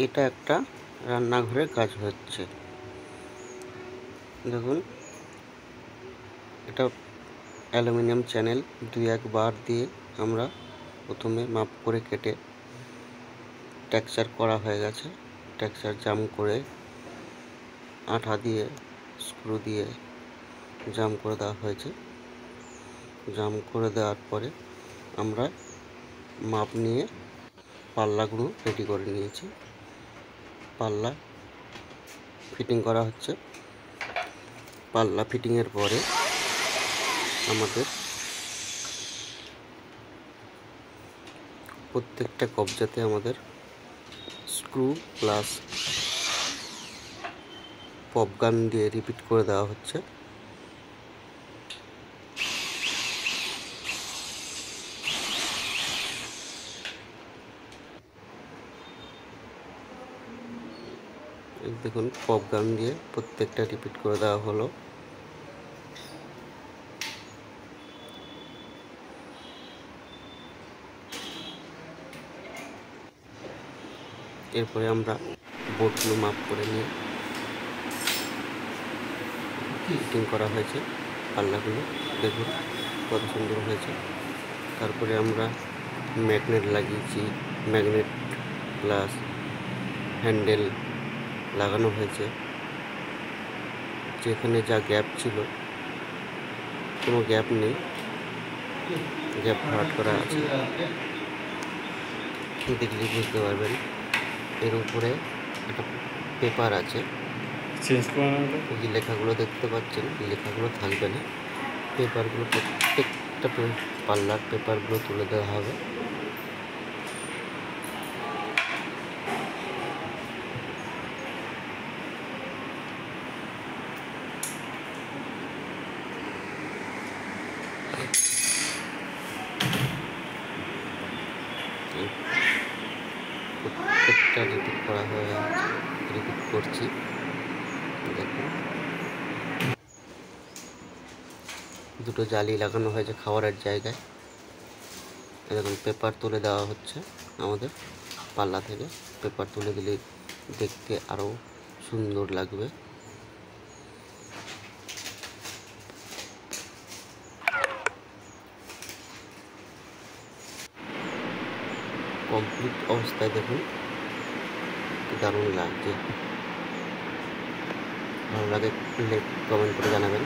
এটা একটা রান্নাঘরের কাজ হচ্ছে। দেখুন, এটা অ্যালুমিনিয়াম চ্যানেল 2-1 বার দিয়ে আমরা প্রথমে মাপ করে কেটে টেক্সচার করা হয়ে গেছে। টেক্সচার জাম করে আঠা দিয়ে স্ক্রু দিয়ে জাম করে দেওয়া হয়েছে। জাম করে দেওয়ার পরে আমরা মাপ নিয়ে পাল্লাগুলো রেডি করে নিয়েছি। পাল্লা ফিটিং করা হচ্ছে। পাল্লা ফিটিংয়ের পরে আমাদের প্রত্যেকটা কবজাতে আমাদের স্ক্রু প্লাস পপগান দিয়ে রিপিট করে দেওয়া হচ্ছে। দেখুন, পপগান দিয়ে প্রত্যেকটা রিপিট করে দেওয়া হলো। এরপরে আমরা বোর্ডগুলো মাপ করে নিয়ে ফিটিং করা হয়েছে। পাল্লাগুলো দেখুন কত সুন্দর হয়েছে। তারপরে আমরা ম্যাগনেট লাগিয়েছি। ম্যাগনেট প্লাস হ্যান্ডেল লাগানো হয়েছে। যেখানে যা গ্যাপ ছিল কোনো গ্যাপ নেই, গ্যাপ ভরাট করা আছে। দেখলে বুঝতে পারবেন। এর উপরে একটা পেপার আছে। এই যে লেখাগুলো দেখতে পাচ্ছেন, লেখাগুলো থাকবে না। পেপারগুলো প্রত্যেকটা পাল্লার পেপারগুলো তুলে দেওয়া হবে। প্রত্যেকটা রিপিট করা হয়ে রিপিট করছি। দেখুন, দুটো জালি লাগানো হয়েছে খাবারের জায়গায়। এরকম পেপার তুলে দেওয়া হচ্ছে আমাদের পাল্লা থেকে। পেপার তুলে দিলে দেখতে আরও সুন্দর লাগবে। কমপ্লিট অবস্থায় দেখুন দারুণ লাগছে। ভালো লাগে কমেন্ট করে জানাবেন।